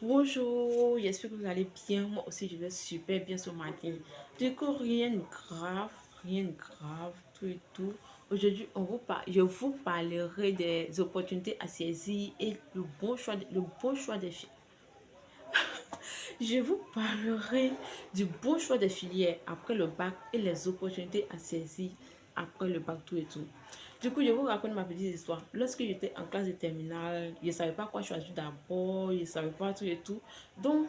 Bonjour, j'espère que vous allez bien. Moi aussi, je vais super bien ce matin. Du coup, rien de grave, tout et tout. Aujourd'hui, je vous parlerai des opportunités à saisir et le bon choix des filles. Je vous parlerai du bon choix des filières après le bac et les opportunités à saisir après le bac, tout et tout. Du coup, je vous raconte ma petite histoire. Lorsque j'étais en classe de terminale, je ne savais pas quoi choisir d'abord, je ne savais pas tout et tout. Donc,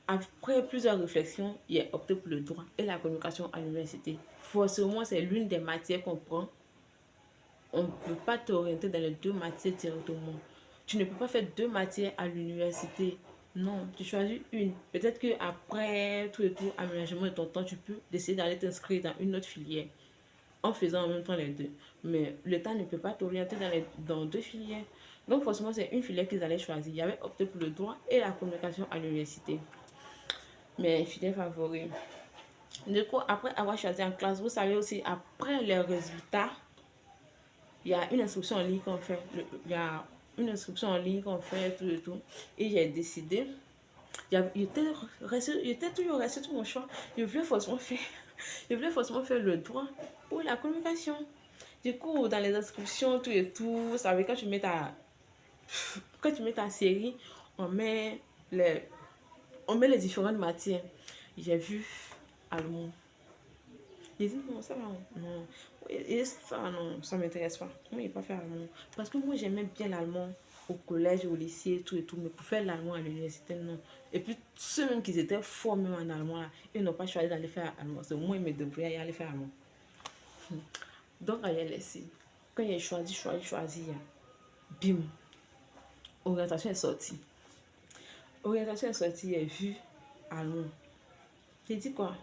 après plusieurs réflexions, j'ai opté pour le droit et la communication à l'université. Forcément, c'est l'une des matières qu'on prend. On ne peut pas t'orienter dans les deux matières directement. Tu ne peux pas faire deux matières à l'université. Non, tu choisis une. Peut-être que après tout et tout, aménagement de ton temps, tu peux décider d'aller t'inscrire dans une autre filière en faisant en même temps les deux. Mais l'État ne peut pas t'orienter dans deux filières. Donc forcément, c'est une filière qu'ils allaient choisir. Il y avait opté pour le droit et la communication à l'université. Mais filière favori. Du coup, après avoir choisi en classe, vous savez aussi, après les résultats, il y a une instruction en ligne qu'on fait. Il y a une instruction en ligne qu'on fait, tout et tout. Et j'ai décidé, j'étais toujours resté sur mon choix. Je voulais forcément faire, je voulais forcément faire le droit ou la communication. Du coup, dans les inscriptions, tout et tout, vous savez, quand tu mets ta série, on met les, on met les différentes matières. J'ai vu allemand. J'ai dit non, ça va, non. Et ça, non, ça m'intéresse pas. Moi, je ne pas faire allemand. Parce que moi, j'aimais bien l'allemand au collège, au lycée, tout et tout. Mais pour faire l'allemand à l'université, non. Et puis, ceux même qui étaient forts même en allemand, là, ils n'ont pas choisi d'aller faire allemand. C'est moi, ils me débrouillaient à aller faire allemand. Donc, j'ai laissé. Quand j'ai choisi, bim, orientation est sortie. Orientation est sortie, j'ai vu allemand. J'ai dit quoi?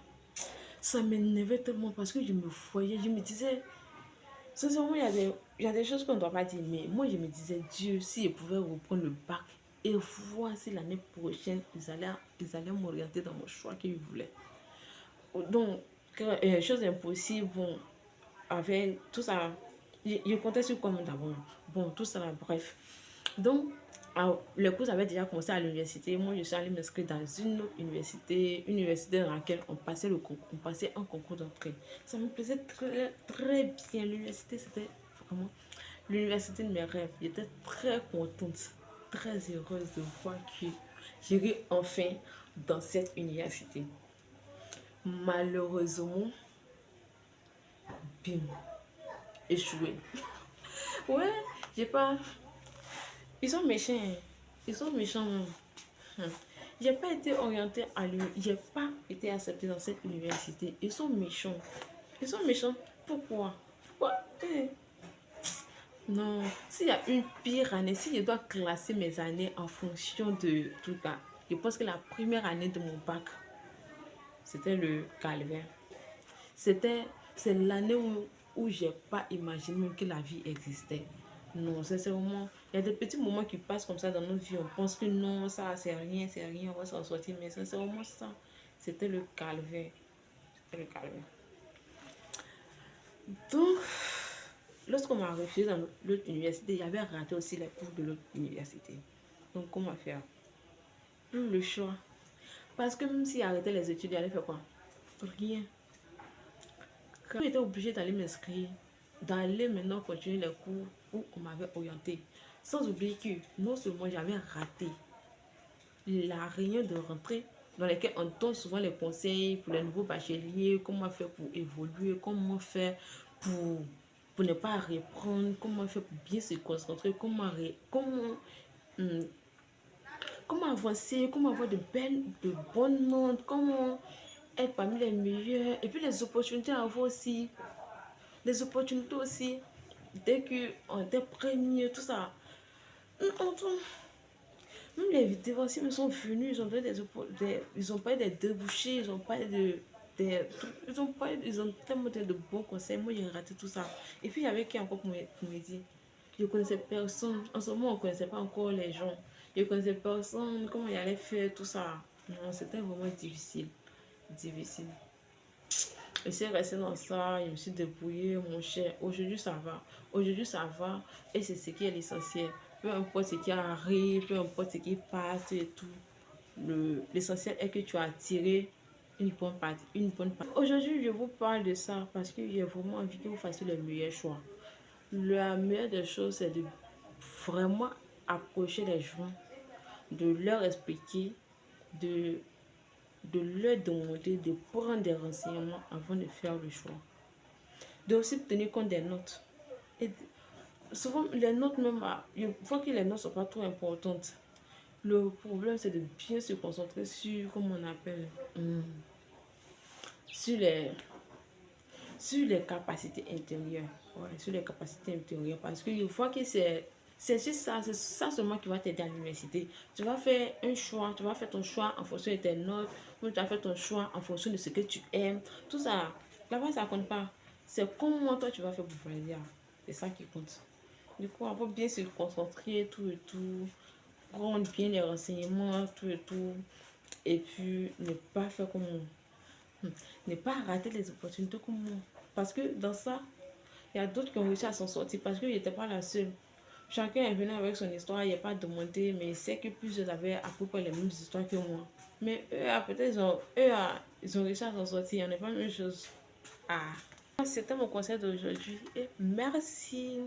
Ça m'énervait tellement parce que je me voyais, je me disais, sincèrement, il y a des choses qu'on ne doit pas dire, mais moi, je me disais, Dieu, si je pouvais reprendre le bac et voir si l'année prochaine, ils allaient m'orienter dans mon choix qu'ils voulaient. Donc, chose impossible, bon, avec tout ça, je comptais sur quoi d'abord. Bon, tout ça, là, bref. Donc, les cours avaient déjà commencé à l'université. Moi, je suis allée m'inscrire dans une autre université dans laquelle on passait un concours d'entrée. Ça me plaisait très, très bien. L'université, c'était vraiment l'université de mes rêves. J'étais très contente, très heureuse de voir que j'irai enfin dans cette université. Malheureusement, bim, échoué. Ouais, j'ai pas. Ils sont méchants, hein. Ils sont méchants. Hum. J'ai pas été orientée à l'université. J'ai pas été acceptée dans cette université. Ils sont méchants. Ils sont méchants. Pourquoi? Pourquoi? Non. S'il y a une pire année, si je dois classer mes années en fonction de tout cas, je pense que la première année de mon bac, c'était le calvaire. C'est l'année où j'ai pas imaginé même que la vie existait. Non, sincèrement, il y a des petits moments qui passent comme ça dans notre vie. On pense que non, ça, c'est rien, on va s'en sortir. Mais sincèrement, ça, c'était le calvaire. C'était le calvaire. Donc, lorsqu'on m'a refusé dans l'autre université, j'avais raté aussi les cours de l'autre université. Donc, comment faire? Plus le choix. Parce que même si j'arrêtais les études, j'allais faire quoi? Rien. Quand j'étais obligée d'aller m'inscrire, d'aller maintenant continuer les cours où on m'avait orienté. Sans oublier que non seulement j'avais raté la réunion de rentrée dans laquelle on donne souvent les conseils pour les nouveaux bacheliers, comment faire pour évoluer, comment faire pour, pour ne pas reprendre, comment faire pour bien se concentrer, hum, comment avancer, comment avoir de bonnes notes, comment être parmi les meilleurs, et puis les opportunités à avoir aussi. Les opportunités aussi, dès qu'on était premier, tout ça. Même les devanciers me sont venus, ils ont donné ils ont parlé des débouchés, ils ont parlé ils ont tellement donné de bons conseils. Moi, j'ai raté tout ça. Et puis, il y avait qui encore pour me dire, je connaissais personne. En ce moment, on ne connaissait pas encore les gens. Je connaissais personne, comment il allait faire tout ça. Non, c'était vraiment difficile. Difficile. Et c'est resté dans ça, je me suis débrouillée, mon cher. Aujourd'hui, ça va. Aujourd'hui, ça va. Et c'est ce qui est l'essentiel. Peu importe ce qui arrive, peu importe ce qui passe et tout. l'essentiel est que tu as tiré une bonne partie. Aujourd'hui, je vous parle de ça parce que j'ai vraiment envie que vous fassiez le meilleur choix. La meilleure des choses, c'est de vraiment approcher les gens, de leur expliquer, de, de leur demander de prendre des renseignements avant de faire le choix. De aussi tenir compte des notes. Et souvent, les notes même, je vois que les notes ne sont pas trop importantes. Le problème, c'est de bien se concentrer sur, comment on appelle, sur les capacités intérieures. Ouais, sur les capacités intérieures. Parce que je vois que c'est juste ça, c'est ça seulement qui va t'aider à l'université. Tu vas faire un choix, tu vas faire ton choix en fonction de tes notes, ou tu vas faire ton choix en fonction de ce que tu aimes. Tout ça, là-bas, ça compte pas. C'est comment toi tu vas faire pour valider. C'est ça qui compte. Du coup, il faut bien se concentrer, tout et tout, prendre bien les renseignements, tout et tout, et puis ne pas faire comme ne pas rater les opportunités comme moi. Parce que dans ça, il y a d'autres qui ont réussi à s'en sortir parce que j'étais pas la seule. Chacun est venu avec son histoire, il n'y a pas demandé, mais il sait que plusieurs avaient à peu près les mêmes histoires que moi. Mais eux, peut-être, ils ont réussi à s'en sortir, il n'y en a pas la même chose. Ah, c'était mon conseil d'aujourd'hui et merci.